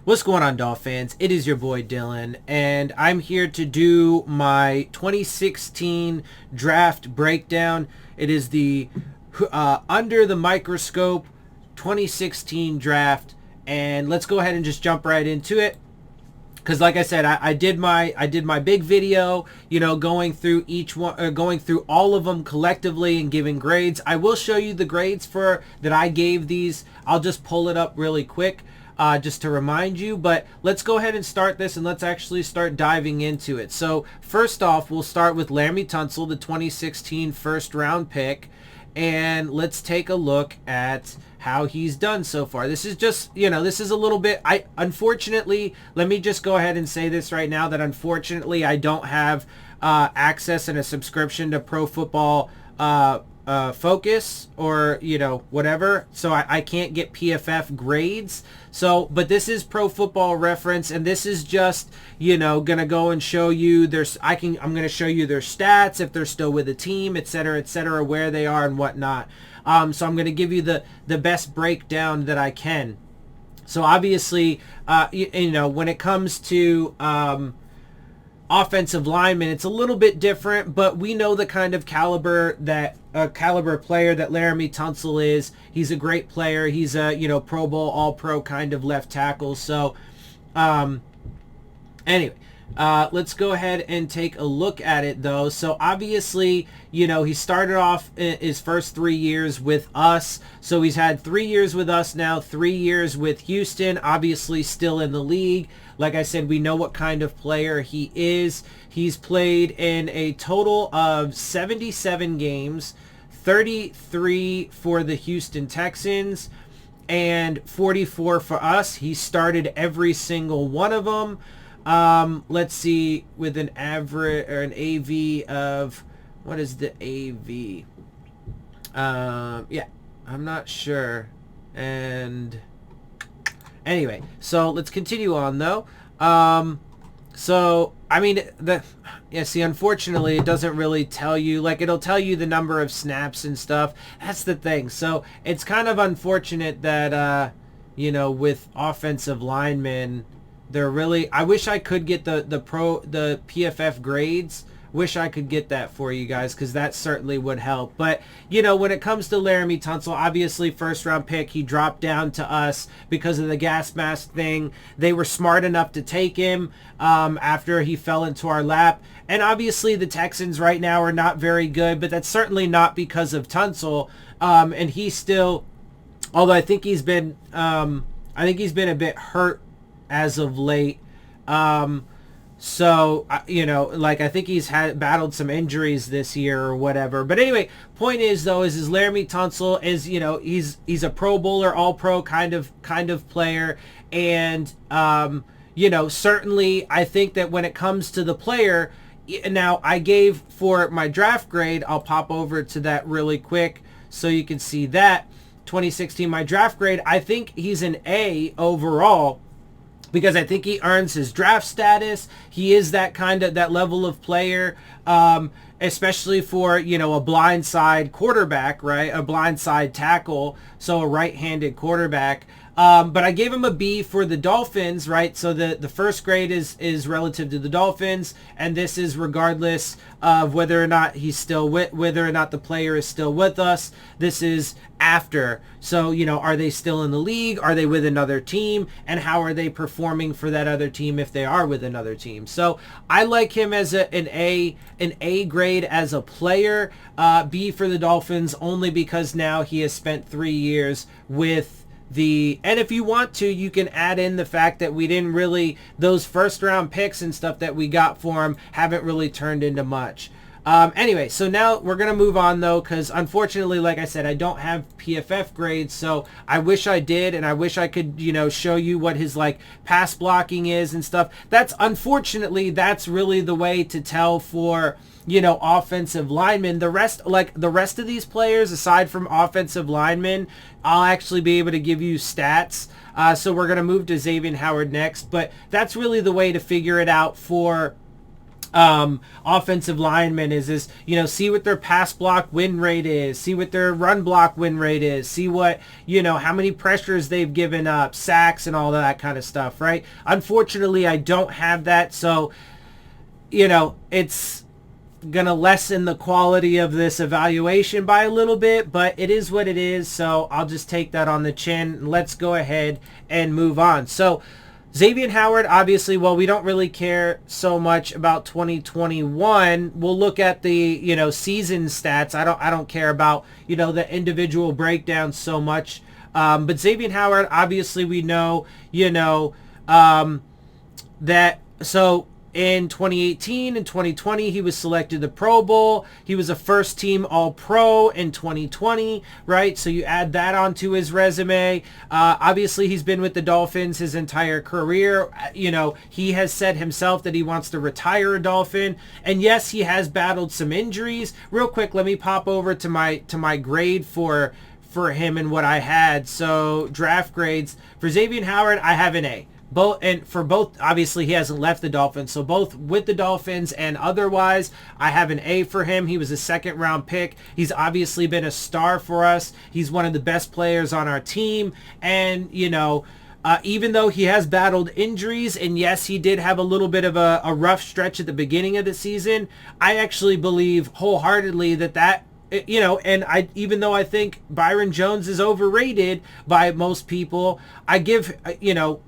What's going on, Dolphins? It is your boy Dillon, and I'm here to do my 2016 draft breakdown. It is the Under the Microscope 2016 draft, and let's go ahead and just jump right into it. Because, like I said, I did my big video, going through each one, going through all of them collectively and giving grades. I will show you the grades that I gave these. I'll just pull it up really quick. Just to remind you, but let's go ahead and start this and let's actually start diving into it. So first off, we'll start with Laramie Tunzel, the 2016 first round pick, and let's take a look at how he's done so far. This is just, this is a little bit, unfortunately, let me just go ahead and say this right now, that unfortunately I don't have access and a subscription to Pro Football Focus or whatever, so I can't get PFF grades. So but this is Pro Football Reference, and this is just gonna go and show you I'm gonna show you their stats, if they're still with the team, etc., where they are and whatnot. So I'm gonna give you the best breakdown that I can. So obviously when it comes to offensive lineman, it's a little bit different, but we know the kind of caliber player that Laramie Tunzel is. He's a great player. He's a Pro Bowl, All-Pro kind of left tackle. So anyway, let's go ahead and take a look at it though. So obviously, he started off his first 3 years with us. So he's had 3 years with us now, 3 years with Houston, obviously still in the league. Like I said, we know what kind of player he is. He's played in a total of 77 games, 33 for the Houston Texans, and 44 for us. He started every single one of them. Let's see, with an average or an AV of, what is the AV? Yeah, I'm not sure. And anyway, so let's continue on though. So I mean, unfortunately it doesn't really tell you, it'll tell you the number of snaps and stuff. That's the thing. So it's kind of unfortunate that with offensive linemen, they're really, I wish I could get the PFF grades. Wish I could get that for you guys, because that certainly would help. But when it comes to Laramie Tunzel, obviously first round pick, he dropped down to us because of the gas mask thing. They were smart enough to take him after he fell into our lap. And obviously the Texans right now are not very good, but that's certainly not because of Tunzel. And he's still, although I think he's been a bit hurt as of late. So, I think he's battled some injuries this year or whatever. But anyway, point is though, is Laramie Tunzel is, he's a Pro Bowler, All-Pro kind of player. And, certainly I think that when it comes to the player, now I gave for my draft grade, I'll pop over to that really quick so you can see that. 2016, my draft grade, I think he's an A overall, because I think he earns his draft status. He is that level of player, especially for, a blindside quarterback, right? A blindside tackle, so a right-handed quarterback. But I gave him a B for the Dolphins, right? So the first grade is relative to the Dolphins, and this is regardless of whether or not whether or not the player is still with us. This is after. So, are they still in the league? Are they with another team? And how are they performing for that other team if they are with another team? So I like him as an A grade as a player, B for the Dolphins, only because now he has spent 3 years with and if you want to, you can add in the fact that we didn't really, those first round picks and stuff that we got for him haven't really turned into much. Anyway, so now we're going to move on though, because unfortunately, like I said, I don't have PFF grades, so I wish I did, and I wish I could, show you what his pass blocking is and stuff. Unfortunately, that's really the way to tell for, offensive linemen. The rest of these players, aside from offensive linemen, I'll actually be able to give you stats. So we're going to move to Xavier Howard next, but that's really the way to figure it out for offensive linemen is, you know, see what their pass block win rate is, see what their run block win rate is, see what, you know, how many pressures they've given up, sacks and all that kind of stuff, right? Unfortunately, I don't have that, so, you know, it's going to lessen the quality of this evaluation by a little bit, but it is what it is, so I'll just take that on the chin. Let's go ahead and move on. So, Xavier Howard, obviously, well, we don't really care so much about 2021. We'll look at the, you know, season stats. I don't care about, you know, the individual breakdowns so much. But Xavier Howard, obviously, we know, you know, that, so in 2018 and 2020, he was selected to Pro Bowl. He was a first-team All-Pro in 2020, right? So you add that onto his resume. Obviously, he's been with the Dolphins his entire career. You know, he has said himself that he wants to retire a Dolphin. And yes, he has battled some injuries. Real quick, let me pop over to my grade for him and what I had. So draft grades. For Xavier Howard, I have an A. For both, obviously he hasn't left the Dolphins, so both with the Dolphins and otherwise, I have an A for him. He was a second round pick. He's obviously been a star for us. He's one of the best players on our team, and you know, even though he has battled injuries, and yes, he did have a little bit of a rough stretch at the beginning of the season, I actually believe wholeheartedly that you know, and even though I think Byron Jones is overrated by most people, I give, you know,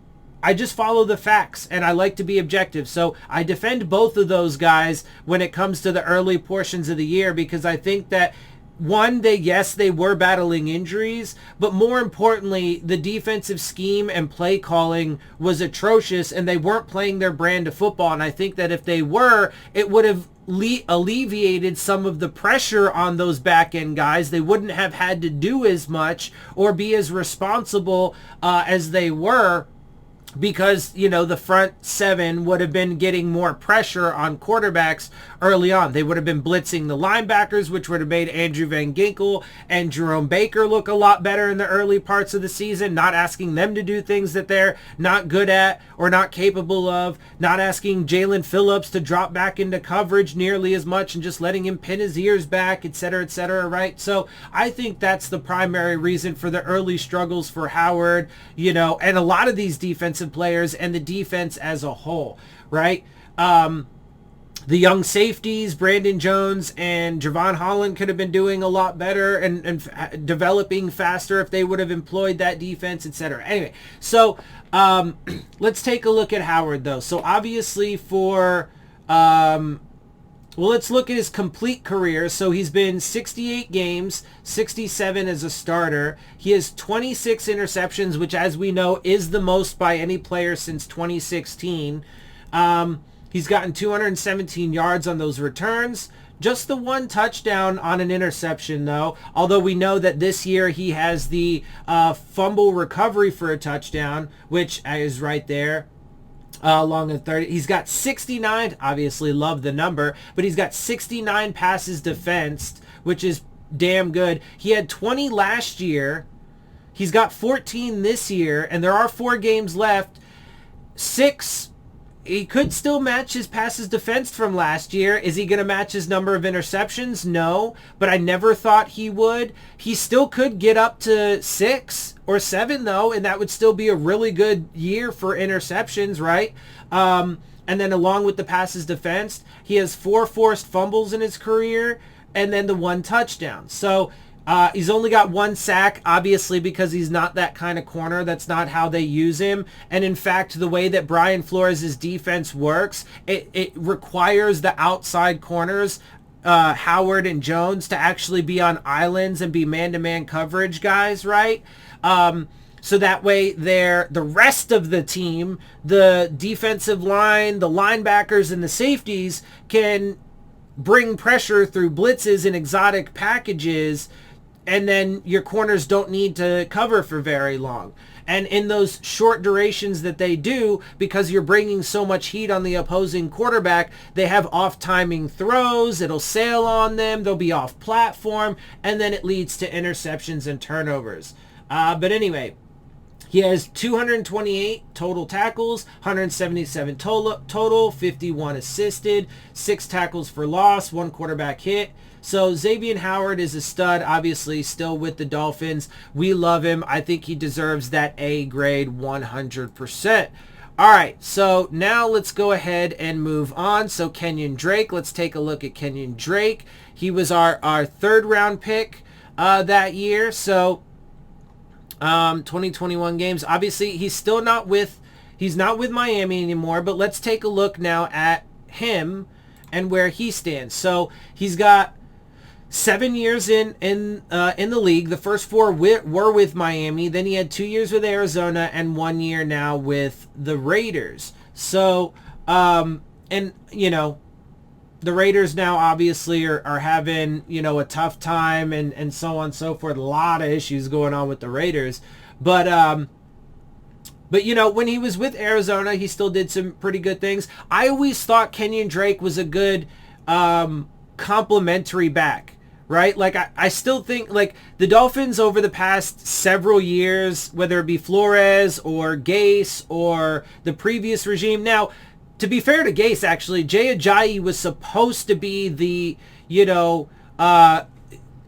I just follow the facts, and I like to be objective. So I defend both of those guys when it comes to the early portions of the year, because I think that, one, they were battling injuries, but more importantly, the defensive scheme and play calling was atrocious, and they weren't playing their brand of football. And I think that if they were, it would have alleviated some of the pressure on those back-end guys. They wouldn't have had to do as much or be as responsible as they were, because, you know, the front seven would have been getting more pressure on quarterbacks early on. They would have been blitzing the linebackers, which would have made Andrew Van Ginkel and Jerome Baker look a lot better in the early parts of the season, not asking them to do things that they're not good at or not capable of, not asking Jalen Phillips to drop back into coverage nearly as much and just letting him pin his ears back, etc., right? So I think that's the primary reason for the early struggles for Howard, you know, and a lot of these defensive players and the defense as a whole, right? The young safeties, Brandon Jones and Javon Holland, could have been doing a lot better and developing faster if they would have employed that defense, etc. Anyway, so let's take a look at Howard, though. So obviously for, well, let's look at his complete career. So he's been 68 games, 67 as a starter. He has 26 interceptions, which, as we know, is the most by any player since 2016. He's gotten 217 yards on those returns. Just the one touchdown on an interception, though, although we know that this year he has the fumble recovery for a touchdown, which is right there. Along the 30. He's got 69, obviously love the number, but he's got 69 passes defensed, which is damn good. He had 20 last year. He's got 14 this year, and there are 4 games left. 6, he could still match his passes defensed from last year. Is he going to match his number of interceptions? No, but I never thought he would. He still could get up to 6 or 7, though, and that would still be a really good year for interceptions, right? And then along with the passes defensed, he has 4 forced fumbles in his career, and then the 1 touchdown. So he's only got 1 sack, obviously, because he's not that kind of corner. That's not how they use him. And in fact, the way that Brian Flores' defense works, it requires the outside corners, Howard and Jones, to actually be on islands and be man-to-man coverage guys, right? So that way the rest of the team, the defensive line, the linebackers, and the safeties can bring pressure through blitzes and exotic packages, and then your corners don't need to cover for very long. And in those short durations that they do, because you're bringing so much heat on the opposing quarterback, they have off-timing throws, it'll sail on them, they'll be off-platform, and then it leads to interceptions and turnovers. But anyway, He has 228 total tackles, 177 total, 51 assisted, 6 tackles for loss, 1 quarterback hit. So Xavier Howard is a stud, obviously still with the Dolphins. We love him. I think he deserves that A grade 100%. All right, so now let's go ahead and move on. So Kenyon Drake, let's take a look at Kenyon Drake. He was our 3rd round pick that year. So 2021 games. Obviously, he's not with Miami anymore, but let's take a look now at him and where he stands. So he's got 7 years in the league. The first 4 were with Miami. Then he had 2 years with Arizona and 1 year now with the Raiders. So, and you know, the Raiders now obviously are having, you know, a tough time and so on and so forth. A lot of issues going on with the Raiders. But you know, when he was with Arizona, he still did some pretty good things. I always thought Kenyon Drake was a good complementary back. Right? Like, I still think, like, the Dolphins over the past several years, whether it be Flores or Gase or the previous regime. Now, to be fair to Gase, actually, Ajayi was supposed to be the, you know,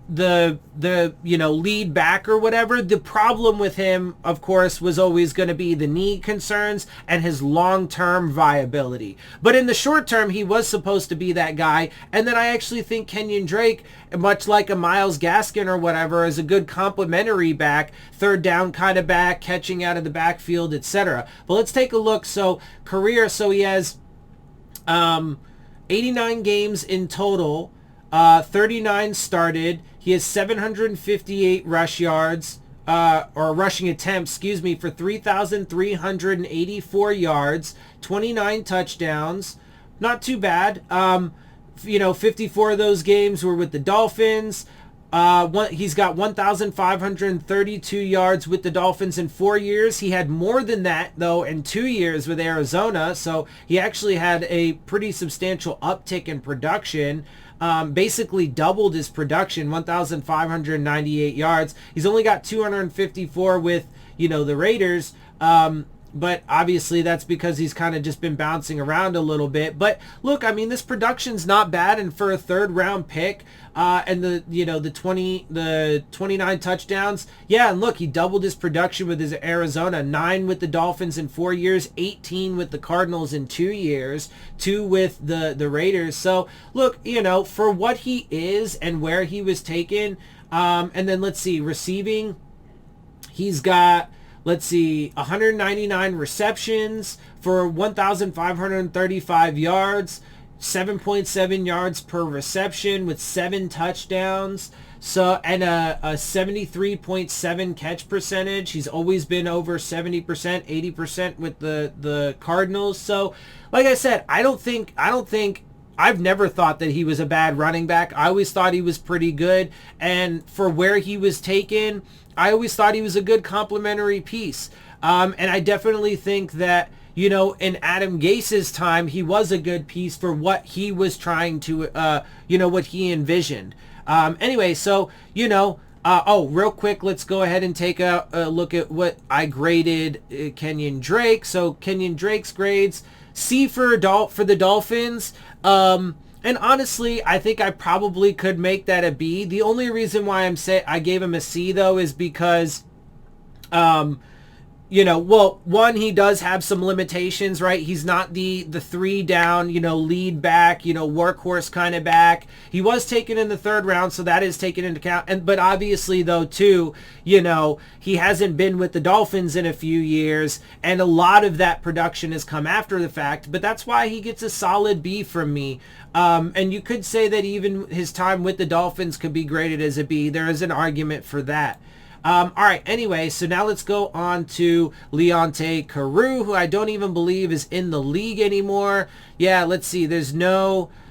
lead back or whatever. The problem with him, of course, was always going to be the knee concerns and his long-term viability. But in the short term, he was supposed to be that guy. And then I actually think Kenyon Drake, much like a Myles Gaskin or whatever, is a good complementary back, 3rd down kind of back, catching out of the backfield, etc. But let's take a look. So career, so he has 89 games in total, 39 started. He has 758 rush yards, or rushing attempts, excuse me, for 3,384 yards, 29 touchdowns. Not too bad. You know, 54 of those games were with the Dolphins. He's got 1,532 yards with the Dolphins in 4 years. He had more than that, though, in 2 years with Arizona. So he actually had a pretty substantial uptick in production. Basically doubled his production, 1,598 yards. He's only got 254 with, you know, the Raiders. But obviously that's because he's kind of just been bouncing around a little bit. But look, I mean, this production's not bad, and for a 3rd round pick, and the 29 touchdowns. Yeah, and look, he doubled his production with his Arizona, 9 with the Dolphins in 4 years, 18 with the Cardinals in 2 years, 2 with the Raiders. So look, you know, for what he is and where he was taken, and then let's see, receiving, he's got, let's see, 199 receptions for 1,535 yards, 7.7 yards per reception with 7 touchdowns. So, and a 73.7 catch percentage. He's always been over 70%, 80% with the Cardinals. So, like I said, I've never thought that he was a bad running back. I always thought he was pretty good. And for where he was taken, I always thought he was a good complementary piece. And I definitely think that, you know, in Adam Gase's time, he was a good piece for what he was trying to, you know, what he envisioned. Anyway, so, you know, real quick, let's go ahead and take a look at what I graded Kenyon Drake. So Kenyon Drake's grades, C for the Dolphins. And honestly, I think I probably could make that a B. The only reason why I gave him a C, though, is because, you know, well, one, he does have some limitations, right? He's not the 3 down, you know, lead back, you know, workhorse kind of back. He was taken in the 3rd round, so that is taken into account. But obviously, though, too, you know, he hasn't been with the Dolphins in a few years, and a lot of that production has come after the fact. But that's why he gets a solid B from me. And you could say that even his time with the Dolphins could be graded as a B. There is an argument for that. All right, anyway, so now let's go on to Leonte Carew, who I don't even believe is in the league anymore. Yeah, let's see.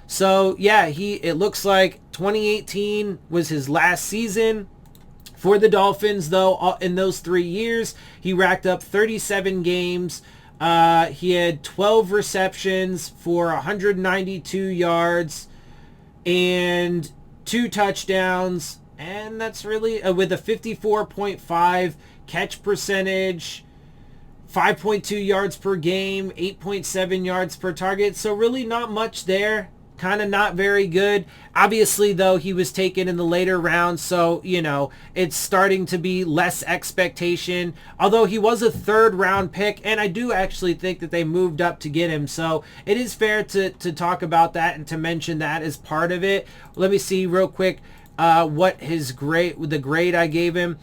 So, yeah, it looks like 2018 was his last season for the Dolphins, though. In those 3 years, he racked up 37 games. He had 12 receptions for 192 yards and 2 touchdowns. And that's really with a 54.5 catch percentage, 5.2 yards per game, 8.7 yards per target. So really not much there. Kind of not very good. Obviously, though, he was taken in the later rounds, so, you know, it's starting to be less expectation. Although he was a third-round pick, and I do actually think that they moved up to get him. So it is fair to talk about that and to mention that as part of it. Let me see real quick what the grade I gave him.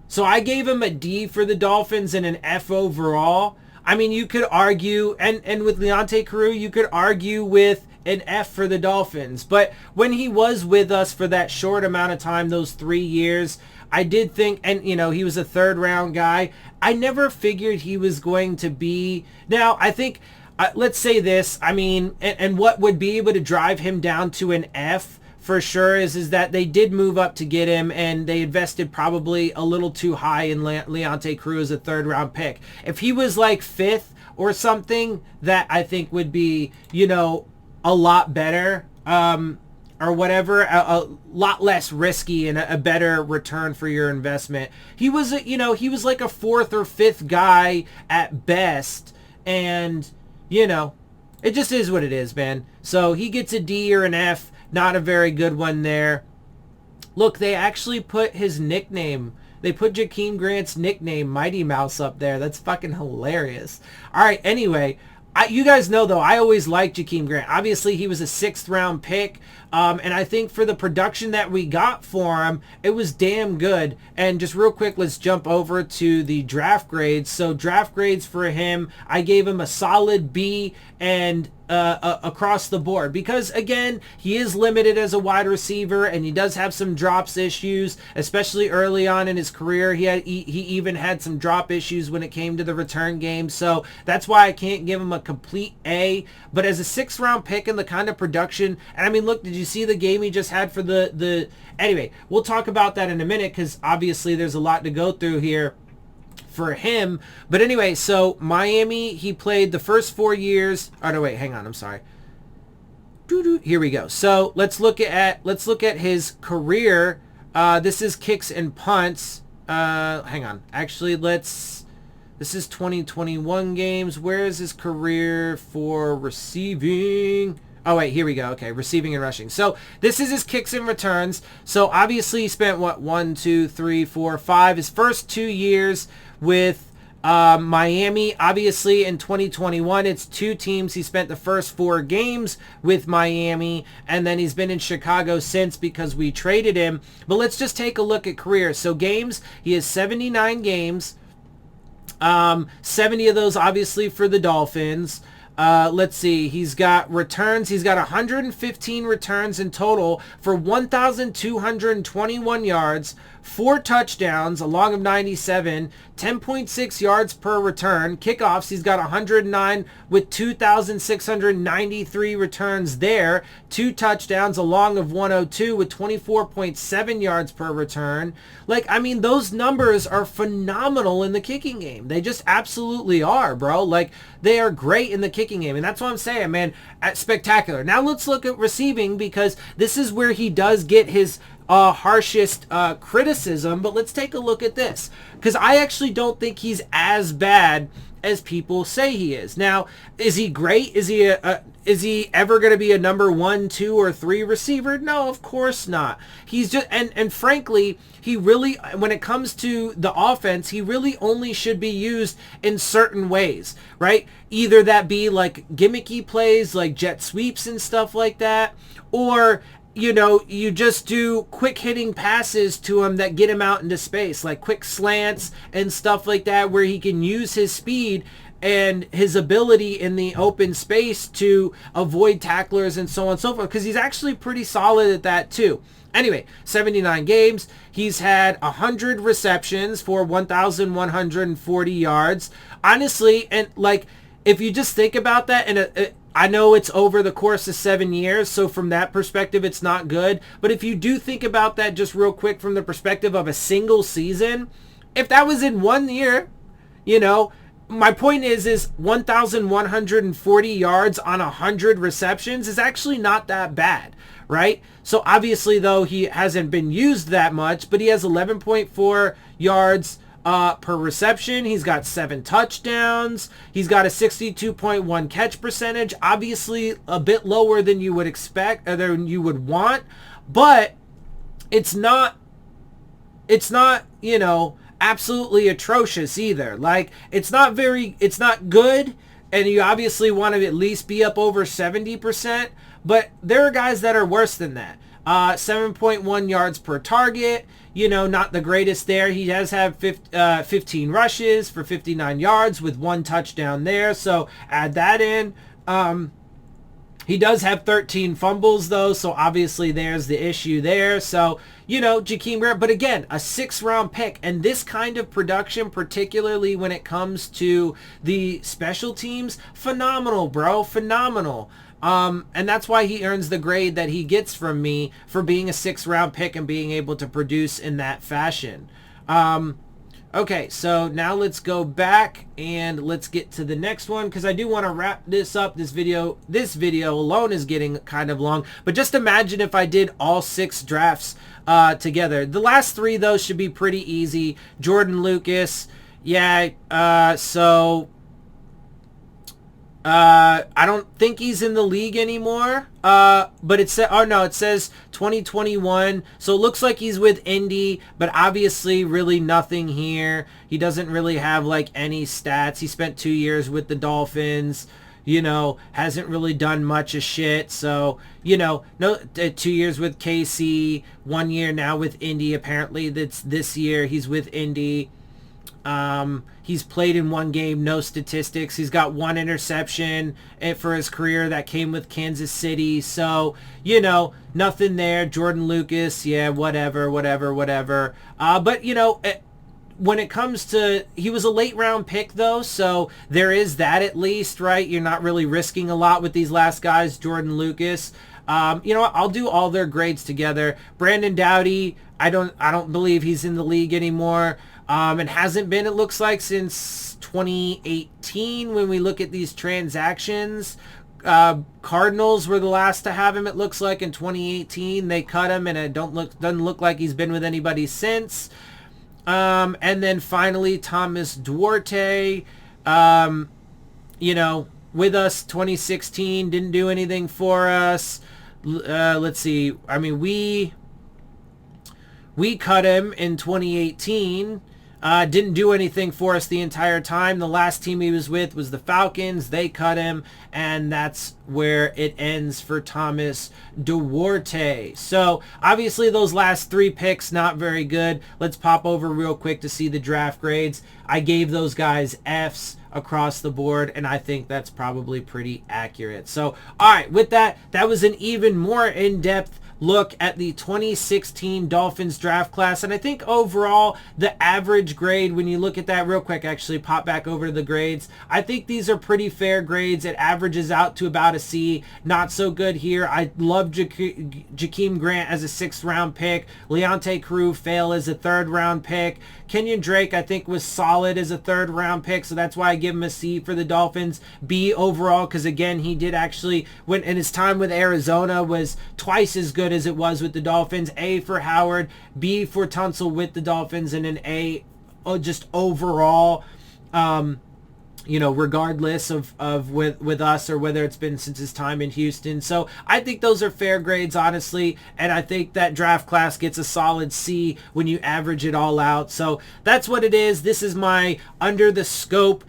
So I gave him a D for the Dolphins and an F overall. I mean, you could argue, and with Leonte Carew, you could argue with an F for the Dolphins. But when he was with us for that short amount of time, those 3 years, I did think, and, you know, he was a third-round guy. I never figured he was going to be. Now, I think, let's say this, I mean, and what would be able to drive him down to an F for sure is that they did move up to get him, and they invested probably a little too high in Leonte Carew as a third-round pick. If he was like 5th or something, that I think would be, you know, a lot better, or whatever, a lot less risky and a better return for your investment. He was, you know, he was like a 4th or 5th guy at best, and, you know, it just is what it is, man. So he gets a D or an F. Not a very good one there. Look, they actually put his nickname. They put Jakeem Grant's nickname, Mighty Mouse, up there. That's fucking hilarious. All right, anyway, you guys know, though, I always liked Jakeem Grant. Obviously, he was a 6th-round pick, and I think for the production that we got for him, it was damn good. And just real quick, let's jump over to the draft grades. So draft grades for him, I gave him a solid B and across the board, because again, he is limited as a wide receiver, and he does have some drops issues, especially early on in his career. He even had some drop issues when it came to the return game, so that's why I can't give him a complete A. But as a 6th-round pick and the kind of production, and I mean, look, did you see the game he just had for the anyway, we'll talk about that in a minute, because obviously there's a lot to go through here for him. But anyway, so Miami, he played the first 4 years. Oh no, wait, hang on, I'm sorry. Here we go. So let's look at his career. This is kicks and punts. Hang on. Actually, this is 2021 games. Where is his career for receiving? Oh, wait, here we go. Okay, receiving and rushing. So this is his kicks and returns. So obviously he spent, what, 1, 2, 3, 4, 5. His first 2 years with Miami. Obviously in 2021, it's 2 teams. He spent the first 4 games with Miami, and then he's been in Chicago since because we traded him. But let's just take a look at career. So games, he has 79 games. 70 of those obviously for the Dolphins. Let's see, he's got returns. He's got 115 returns in total for 1,221 yards, 4 touchdowns, a long of 97, 10.6 yards per return. Kickoffs, he's got 109 with 2,693 returns there, 2 touchdowns, a long of 102 with 24.7 yards per return. Like, I mean, those numbers are phenomenal in the kicking game. They just absolutely are, bro. Like, they are great in the kicking game, and that's what I'm saying, man. Spectacular. Now let's look at receiving, because this is where he does get his harshest criticism. But let's take a look at this, because I actually don't think he's as bad as people say he is. Now, is he great? Is he ever going to be a number 1, 2, or 3 receiver? No, of course not. He's just, and frankly, he really, when it comes to the offense, he really only should be used in certain ways, right? Either that be like gimmicky plays, like jet sweeps and stuff like that, or, you know, you just do quick hitting passes to him that get him out into space, like quick slants and stuff like that, where he can use his speed and his ability in the open space to avoid tacklers and so on and so forth, because he's actually pretty solid at that too. Anyway, 79 games. He's had 100 receptions for 1,140 yards. Honestly, and like, if you just think about that, and I know it's over the course of 7 years, so from that perspective, it's not good. But if you do think about that just real quick from the perspective of a single season, if that was in 1 year, you know, my point is 1,140 yards on 100 receptions is actually not that bad, right? So obviously, though, he hasn't been used that much, but he has 11.4 yards per reception. He's got 7 touchdowns. He's got a 62.1 catch percentage. Obviously a bit lower than you would expect, or than you would want, but it's not, you know, absolutely atrocious either. Like, it's not good, and you obviously want to at least be up over 70%, but there are guys that are worse than that. 7.1 yards per target, you know, not the greatest there. He does have 15 rushes for 59 yards with 1 touchdown there, so add that in. He does have 13 fumbles, though, so obviously there's the issue there. So, you know, Jakeem Grant, but again, a 6th-round pick, and this kind of production, particularly when it comes to the special teams, phenomenal, bro, phenomenal. And that's why he earns the grade that he gets from me for being a 6th-round pick and being able to produce in that fashion. Okay, so now let's go back and let's get to the next one, because I do want to wrap this up. This video alone is getting kind of long, but just imagine if I did all 6 drafts together. The last 3, though, should be pretty easy. Jordan Lucas, yeah, I don't think he's in the league anymore, but it says 2021, so it looks like he's with Indy, but obviously really nothing here. He doesn't really have like any stats. He spent 2 years with the Dolphins, you know, hasn't really done much of shit, so, you know, 2 years with KC, 1 year now with Indy. Apparently that's this year he's with Indy. He's played in 1 game, no statistics. He's got 1 interception for his career that came with Kansas City. So, you know, nothing there. Jordan Lucas, yeah, whatever. But, you know, when it comes to, he was a late round pick, though, so there is that at least, right? You're not really risking a lot with these last guys. Jordan Lucas. You know what? I'll do all their grades together. Brandon Doughty, I don't believe he's in the league anymore. And hasn't been, it looks like, since 2018 when we look at these transactions. Cardinals were the last to have him, it looks like, in 2018. They cut him, and it doesn't look like he's been with anybody since. And then finally, Thomas Duarte, you know, with us 2016, didn't do anything for us. Let's see. I mean, we cut him in 2018. Didn't do anything for us the entire time. The last team he was with was the Falcons. They cut him, and that's where it ends for Thomas Duarte. So obviously those last 3 picks, not very good. Let's pop over real quick to see the draft grades. I gave those guys Fs across the board, and I think that's probably pretty accurate. So, all right, with that, that was an even more in-depth look at the 2016 Dolphins draft class, and I think overall the average grade, when you look at that real quick, actually pop back over to the grades, I think these are pretty fair grades. It averages out to about a C. Not so good here. I love Jakeem Grant as a 6th-round pick. Leonte Carew fail as a 3rd-round pick. Kenyon Drake, I think, was solid as a 3rd-round pick, so that's why I give him a C for the Dolphins. B overall, because again, he did actually, when in his time with Arizona, was twice as good as it was with the Dolphins. A for Howard, B for Tunzel with the Dolphins, and an A just overall, you know, regardless of with us, or whether it's been since his time in Houston. So I think those are fair grades, honestly, and I think that draft class gets a solid C when you average it all out. So that's what it is. This is my Under the Scope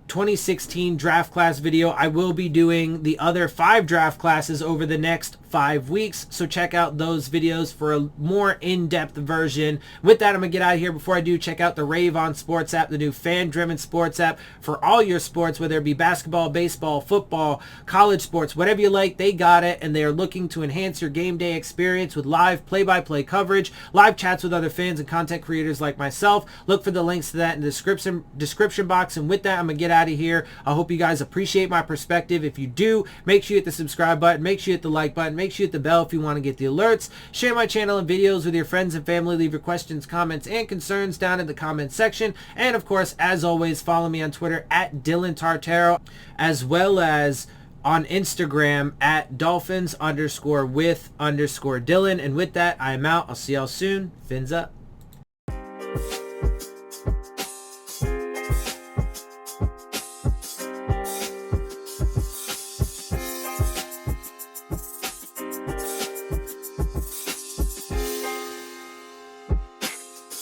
2016 draft class video. I will be doing the other 5 draft classes over the next 5 weeks, so check out those videos for a more in-depth version. With that, I'm gonna get out of here. Before I do, check out the Rave On Sports App, the new fan-driven sports app for all your sports, whether it be basketball, baseball, football, college sports, whatever you like, they got it, and they are looking to enhance your game day experience with live play-by-play coverage, live chats with other fans and content creators like myself. Look for the links to that in the description box, and with that, I'm gonna get out of here. I hope you guys appreciate my perspective. If you do, make sure you hit the subscribe button, make sure you hit the like button, make sure you hit the bell if you want to get the alerts. Share my channel and videos with your friends and family. Leave your questions, comments, and concerns down in the comments section. And of course, as always, follow me on Twitter at DillonTartaro, as well as on Instagram at Dolphins_with_Dillon. And with that, I'm out. I'll see y'all soon. Fins up.